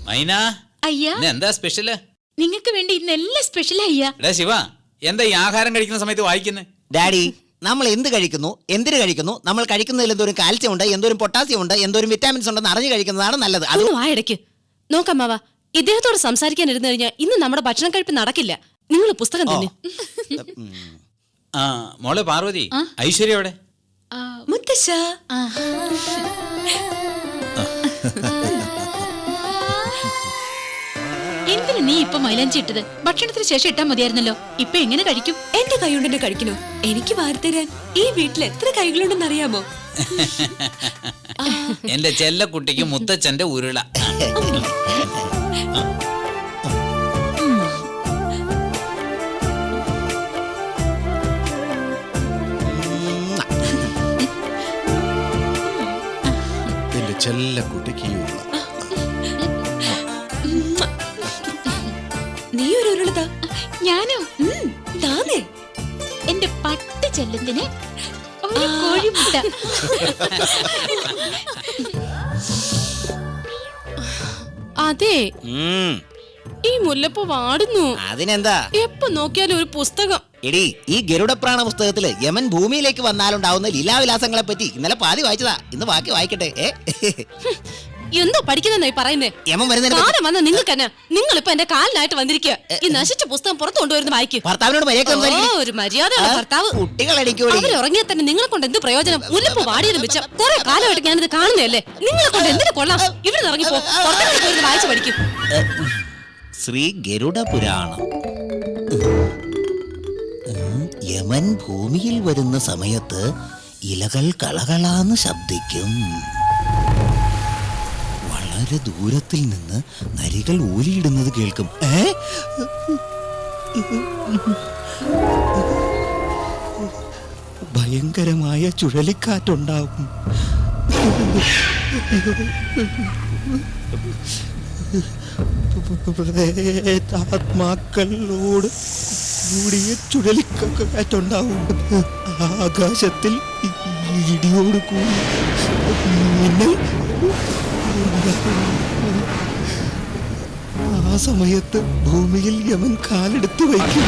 മൈന അയ്യാ എന്താ സ്പെഷ്യല്? നിങ്ങൾക്ക് വേണ്ടി ഇന്നെല്ലാം സ്പെഷ്യലാ അയ്യാ. ശിവ, എന്താ ഈ ആഹാരം കഴിക്കുന്ന സമയത്ത് വായിക്കുന്നത്? ഡാഡി, നമ്മൾ എന്ത് കഴിക്കുന്നു, എന്തിനു കഴിക്കുന്നു, നമ്മൾ കഴിക്കുന്നതിൽ എന്തോരം കാൽസ്യം ഉണ്ട്, എന്തോരം പൊട്ടാസ്യം ഉണ്ട്, എന്തോരം വിറ്റാമിൻസ് ഉണ്ടെന്ന് അറിഞ്ഞു കഴിക്കുന്നതാണ് നല്ലത്. അത് വായടയ്ക്ക് നോക്കമ്മാവാ, ഇദ്ദേഹത്തോട് സംസാരിക്കാൻ ഇരുന്നു കഴിഞ്ഞാൽ ഇന്ന് നമ്മുടെ ഭക്ഷണം കഴിപ്പ് നടക്കില്ല. നിങ്ങൾ പുസ്തകം തന്നെ. മോളെ പാർവതി, ഐശ്വര്യ എവിടെ? മുത്തശ്ശ, എന്തിനു നീ ഇപ്പൊ മൈലാഞ്ചി ഇട്ടത്? ഭക്ഷണത്തിന് ശേഷം ഇട്ടാ മതിയായിരുന്നല്ലോ. ഇപ്പൊ എങ്ങനെ കഴിക്കും? എന്റെ കൈ കൊണ്ട് കഴിക്കണോ? എനിക്ക് വാർത്തരാൻ ഈ വീട്ടിൽ എത്ര കൈകളുണ്ടെന്ന് അറിയാമോ? എന്റെ ചെല്ലക്കുട്ടിക്ക് മുത്തച്ഛന്റെ ഉരുള. എന്റെ ചെല്ലക്കുട്ടിക്ക് ഉരുള. നീ ഒരു ഉരുളതാ. ഞാനോ? താനേ എന്റെ പട്ട് ചെല്ലത്തിന് ഒരു കോഴിമുട്ട. അതെ, ഈ മുല്ലപ്പൂ വാടുന്നു. അതിനെന്താ? എപ്പോ നോക്കിയാലും ഒരു പുസ്തകം. എടി, ഈ ഗരുഡപ്രാണ പുസ്തകത്തില് യമൻ ഭൂമിയിലേക്ക് വന്നാലുണ്ടാവുന്ന ലീലാവിലാസങ്ങളെ പറ്റി ഇന്നലെ പാതി വായിച്ചതാ. ഇന്ന് ബാക്കി വായിക്കട്ടെ. എന്താ പഠിക്കുന്നെന്നായി പറയുന്നേ? യമൻ വരുന്നതിനെ കാലം വന്ന നിങ്ങൾക്ക് തന്നെ. നിങ്ങൾ ഇപ്പൊ എന്റെ കാലിനായിട്ട് വന്നിരിക്കുക. ഈ നശിച്ച പുസ്തകം പുറത്തു കൊണ്ടുവരുന്ന വായിക്കും. ഭർത്താവിനോട് ഒരു മര്യാദയുള്ള ഭർത്താവ്. കുട്ടികൾ അടിക്കൂടി. അവര് ഉറങ്ങിയാൽ തന്നെ നിങ്ങളെ കൊണ്ട് എന്ത് പ്രയോജനം? മുല്ലപ്പൂ വാടിയതും വെച്ച കുറെ കാലമായിട്ട് ഞാനിത് കാണുന്നതല്ലേ. നിങ്ങളെ കൊണ്ട് എന്തിനു കൊള്ളാം? ഇവിടെ ഇറങ്ങിപ്പോ പുറത്തേക്ക് വായിച്ചു പഠിക്കും. ശ്രീ ഗരുഡ പുരാണം. യമൻ ഭൂമിയിൽ വരുന്ന സമയത്ത് ഇലകൾ കളകളാന്ന് ശബ്ദിക്കും. വളരെ ദൂരത്തിൽ നിന്ന് നരികൾ ഊലിയിടുന്നത് കേൾക്കും. ഭയങ്കരമായ ചുഴലിക്കാറ്റുണ്ടാവും. ആത്മാക്കളോട് കൂടിയ ചുഴലിക്കാറ്റുണ്ടാവും. ആകാശത്തിൽ ഇടിയോട് കൂടി മിന്നൽ. ആ സമയത്ത് ഭൂമിയിൽ യമൻ കാലെടുത്ത് വയ്ക്കും.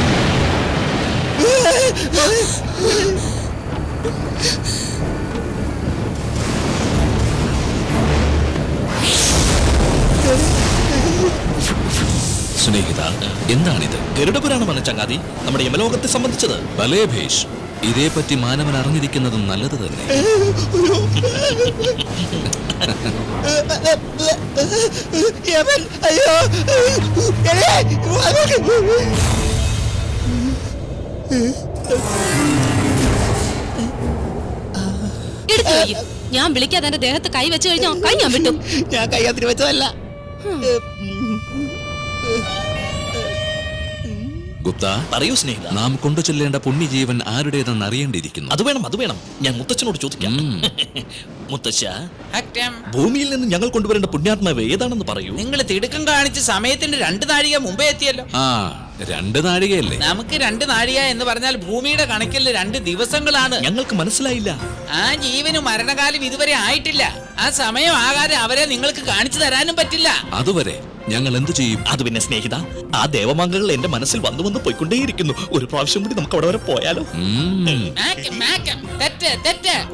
സ്നേഹിത, എന്താണിത്? ഗരുഡപുരാണമാണ് ചങ്ങാതി, നമ്മുടെ യമലോകത്തെ സംബന്ധിച്ചത്. ഭലേ ഭേഷ്, ഇതേപ്പറ്റി മാനവൻ അറിഞ്ഞിരിക്കുന്നതും നല്ലത് തന്നെ. ഞാൻ വിളിക്കാതെ എന്റെ ദേഹത്ത് കൈ വെച്ച് കഴിഞ്ഞാൽ കൈ ഞാൻ വിട്ടു. ഞാൻ കൈയാത്തിന് വെച്ചതല്ല. ഗുപ്ത, പറയൂ സ്നേഹിത. നാം കൊണ്ടു ചെല്ലേണ്ട പുണ്യജീവൻ ആരുടേതെന്ന് അറിയേണ്ടിയിരിക്കുന്നു. അത് വേണം. ഞാൻ മുത്തച്ഛനോട് ചോദിക്കാം. മുത്തച്ഛ, ഭൂമിയിൽ നിന്ന് ഞങ്ങൾ കൊണ്ടുവരേണ്ട പുണ്യാത്മാവ് ഏതാണെന്ന് പറയൂ. നിങ്ങൾ തിടുക്കം കാണിച്ച് സമയത്തിന്റെ 2 നാഴിക മുമ്പേ എത്തിയല്ലോ. 2 നാഴികയല്ലേ? നമുക്ക് 2 നാഴിക എന്ന് പറഞ്ഞാൽ ഭൂമിയുടെ കണക്കിൽ 2 ദിവസങ്ങളാണ്. ഞങ്ങൾക്ക് മനസ്സിലായില്ല. ആ ജീവന് മരണകാലം ഇതുവരെ ആയിട്ടില്ല. ആ സമയം ആകാതെ അവരെ നിങ്ങൾക്ക് കാണിച്ചു തരാനും പറ്റില്ല. അതുവരെ ഞങ്ങൾ എന്തു ചെയ്യും? അത് പിന്നെ സ്നേഹിത, ആ ദേവമാങ്കകൾ എന്റെ മനസ്സിൽ വന്നു പോയിക്കൊണ്ടേയിരിക്കുന്നു. ഒരു പ്രാവശ്യം കൂടി നമുക്ക് അവിടെ വരെ പോയാലോ?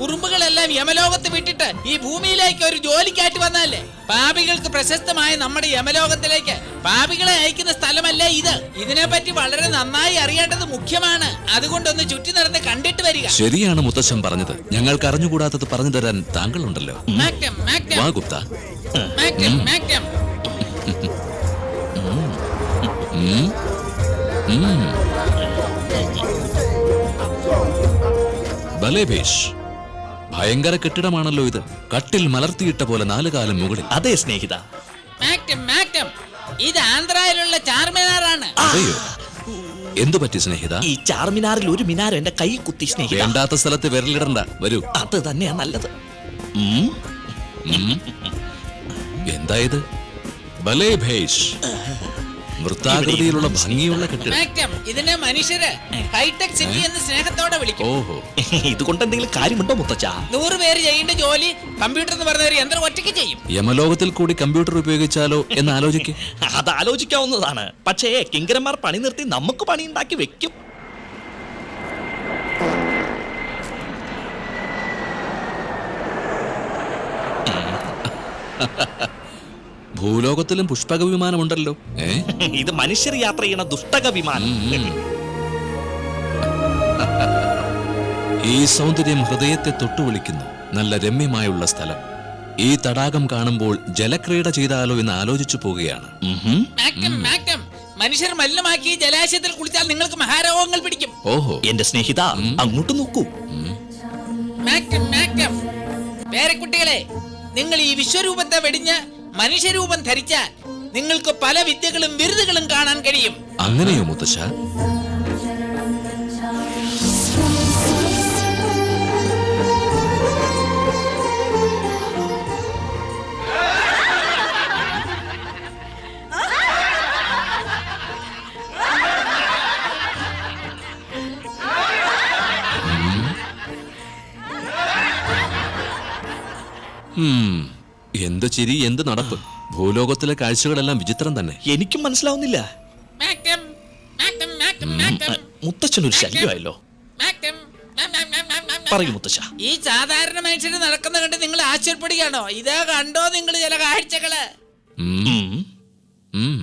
കുറുമ്പുകളെല്ലാം യമലോകത്ത് വിട്ടിട്ട് ഈ ഭൂമിയിലേക്ക് ഒരു ജോലിക്കായിട്ട് വന്നല്ലേ. പാപികൾക്ക് പ്രശസ്തമായ നമ്മുടെ യമലോകത്തിലേക്ക് പാപികളെ അയക്കുന്ന സ്ഥലമല്ലേ ഇത്. ഇതിനെപ്പറ്റി വളരെ നന്നായി അറിയേണ്ടത് മുഖ്യമാണ്. അതുകൊണ്ടൊന്ന് ചുറ്റി നടന്ന് കണ്ടിട്ട് വരിക. ശരിയാണ് മുത്തച്ഛൻ പറഞ്ഞത്. ഞങ്ങൾക്ക് അറിഞ്ഞുകൂടാത്തത് പറഞ്ഞു തരാൻ താങ്കളുണ്ടല്ലോ. വാ ഗുപ്ത. ഭലേ ഭേഷ്, ഭയങ്കര കെട്ടിടമാണല്ലോ ഇത്. കട്ടിൽ മലർത്തിയിട്ട പോലെ 4 കാലം മുകളിൽ. അതെ സ്നേഹിത. ഇത് ആന്ധ്രയിലുള്ള ചാർമിനാറാണ്. അതെയോ? എന്തു പറ്റി സ്നേഹിത? ഈ ചാർമിനാറിൽ ഒരു മിനാർ എന്റെ കൈ കുത്തി സ്നേഹിത. വേണ്ടാത്ത സ്ഥലത്ത് വിരലിടണ്ട. വരൂ. അത് തന്നെയാ നല്ലത്. എന്തായത്? ഭലേ ഭേഷ്, വൃത്താകൃതിയിലുള്ള ഭംഗിയുള്ള കെട്ടിടം. മാക്ടം, ഇതിനെ മനുഷ്യര് ഹൈടെക് സിറ്റി എന്ന് സ്നേഹത്തോടെ വിളിക്കും. ഓഹോ, ഇതുകൊണ്ട് എന്തെങ്കിലും കാര്യമുണ്ടോ മുത്തച്ഛ? 100 പേര് ചെയ്യേണ്ട ജോലി കമ്പ്യൂട്ടർ എന്ന് പറഞ്ഞ ഒരു യന്ത്രം ഒറ്റയ്ക്ക് ചെയ്യും. യമലോകത്തിൽ കൂടി കമ്പ്യൂട്ടർ ഉപയോഗിച്ചാലോ എന്ന് ആലോചിക്കും. അത് ആലോചിക്കാവുന്നതാണ്. പക്ഷേ കിങ്കരന്മാർ പണി നിർത്തി നമുക്ക് പണി ഉണ്ടാക്കി വെക്കും. ഭൂലോകത്തിലും പുഷ്പക വിമാനമുണ്ടല്ലോ. ഇത് മനുഷ്യർ യാത്ര ചെയ്യണ ദുഷ്ടക വിമാനം. ഈ സൗന്ദര്യം ഹൃദയത്തെ തൊട്ടുവിളിക്കുന്നു. നല്ല രമ്യമായുള്ള സ്ഥലം. ഈ തടാകം കാണുമ്പോൾ ജലക്രീഡ ചെയ്താലോ എന്ന് ആലോചിച്ചു പോവുകയാണ്. മാക്ടം, മാക്ടം, മനുഷ്യർ മലിനമാക്കി ജലാശയത്തിൽ കുളിച്ചാൽ നിങ്ങൾക്ക് മഹാരോഗങ്ങൾ പിടിക്കും. ഓഹോ, എന്റെ സ്നേഹിത അങ്ങോട്ട് നോക്കൂ. മാക്ടം, മാക്ടം, പേരക്കുട്ടികളെ, നിങ്ങൾ ഈ വിശ്വരൂപത്തെ വെടിഞ്ഞ് മനുഷ്യരൂപം ധരിച്ചാൽ നിങ്ങൾക്ക് പല വിദ്യകളും ബിരുദങ്ങളും കാണാൻ കഴിയും. അങ്ങനെയോ മുത്തശ്ശ? എന്ത് ചിരി, എന്ത് നടപ്പ്! ഭൂലോകത്തിലെ കാഴ്ചകളെല്ലാം വിചിത്രം തന്നെ. എനിക്കും മനസ്സിലാവുന്നില്ല. മാക്ടം, മാക്ടം, മാക്ടം, മാക്ടം, മുത്തച്ഛനൊരു ശല്യമായല്ലോ. മാക്ടം, മാം, മാം, മാം, മാം, മാം. പറയൂ മുത്തച്ഛ. ഈ സാധാരണ മനുഷ്യര് നടക്കുന്ന കണ്ട് നിങ്ങൾ ആശ്ചര്യപ്പെടുകയാണോ? ഇതാ കണ്ടോ നിങ്ങൾ ചില കാഴ്ചകള്? ഉം. ഉം.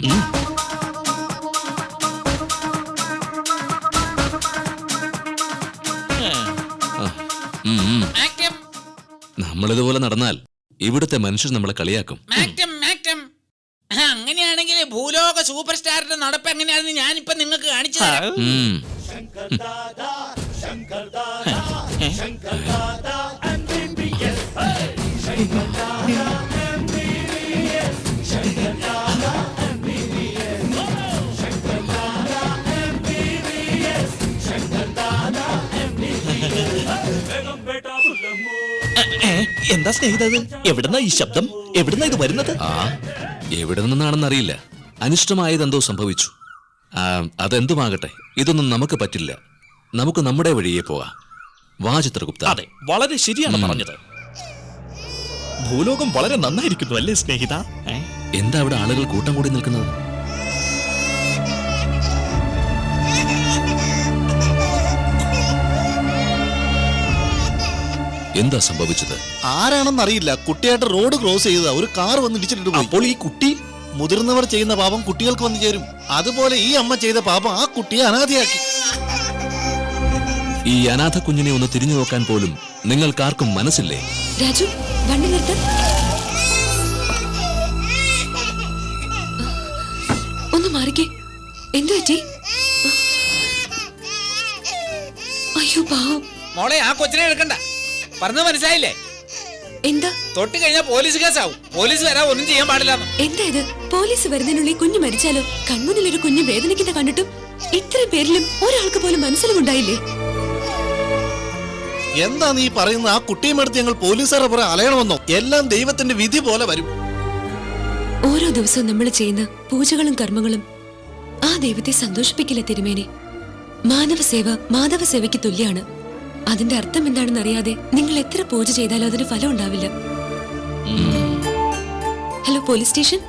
മാക്ടം, നമ്മളിതുപോലെ നടന്നാൽ ഇവിടുത്തെ മനുഷ്യർ നമ്മളെ കളിയാക്കും. മാക്ടം, മാക്ടം. അങ്ങനെയാണെങ്കിൽ ഭൂലോക സൂപ്പർ സ്റ്റാറിന്റെ നടപ്പ് എങ്ങനെയാണെന്ന് ഞാനിപ്പോ നിങ്ങൾക്ക് കാണിച്ചു തരാം. ഉം. എന്താ സ്നേഹിതത്? എവിടുന്നാ ഈ ശബ്ദം? എവിടുന്നാ ഇത് വരുന്നത്? എവിടെ നിന്നാണെന്നറിയില്ല. അനിഷ്ടമായതെന്തോ സംഭവിച്ചു. അതെന്തുമാകട്ടെ, ഇതൊന്നും നമുക്ക് പറ്റില്ല. നമുക്ക് നമ്മുടെ വഴിയെ പോവാം. വാ ചിത്രഗുപ്ത. അതെ, വളരെ ശരിയാണ് പറഞ്ഞത്. ഭൂലോകം വളരെ നന്നായിരിക്കുന്നു അല്ലേ സ്നേഹിത? എന്താ അവിടെ ആളുകൾ കൂട്ടം കൂടി നിൽക്കുന്നത്? എന്താ സംഭവിച്ചത്? ആരാണെന്നറിയില്ല, കുട്ടിയായിട്ട് റോഡ് ക്രോസ് ചെയ്ത ഒരു കാർ വന്ന് ഇടിച്ചിട്ട് പോയി. അപ്പോൾ ഈ കുട്ടി? മുതിർന്നവർ ചെയ്യുന്ന പാപം കുട്ടികൾക്ക് വന്നു ചേരും. അതുപോലെ ഈ അമ്മ ചെയ്ത പാപം ആ കുട്ടിയെ അനാഥയാക്കി. ഈ അനാഥ കുഞ്ഞിനെ ഒന്ന് തിരിഞ്ഞു നോക്കാൻ പോലും നിങ്ങൾക്കാർക്കും മനസ്സില്ലേ? രാജു, വണ്ടി നിർത്ത. ഒന്ന് മാറിക്കേ. എന്തു പറ്റി? അയ്യോ പാവം. മോളെ, ആ കൊച്ചിനെ എടുക്കണ്ട. പറഞ്ഞത് മനസ്സിലായില്ലേ? എന്താ? തൊട്ട് കഴിഞ്ഞാൽ പോലീസ് കേസാവും. പോലീസ് വരാ ഒന്നും ചെയ്യാൻ പാടില്ല. എന്താ ഇത്? പോലീസ് വരുന്നതിനുള്ളിൽ കുഞ്ഞു മരിച്ചാലോ? കൺമുന്നിൽ ഒരു കുഞ്ഞു വേദനിക്കുന്ന കണ്ടിട്ടും ഇത്രയും പേരിലും ഒരാൾക്ക് പോലും മനസ്സിലുണ്ടായില്ലേ? എന്താ നീ പറയുന്ന? ആ കുട്ടിയും എടുത്ത് ഞങ്ങൾ പോലീസുകാരെ പുറകെ അലയണമെന്നോ? എല്ലാം ദൈവത്തിന്റെ വിധി പോലെ വരും. ഓരോ ദിവസവും നമ്മൾ ചെയ്യുന്ന പൂജകളും കർമ്മങ്ങളും ആ ദൈവത്തെ സന്തോഷിപ്പിക്കില്ല തിരുമേനി. മാനവസേവ മാധവസേവയ്ക്ക് തുല്യാണ്. അതിന്റെ അർത്ഥം എന്താണെന്ന് അറിയാതെ നിങ്ങൾ എത്ര പൂജ ചെയ്താലും അതിന് ഫലം ഉണ്ടാവില്ല. Hello, police station.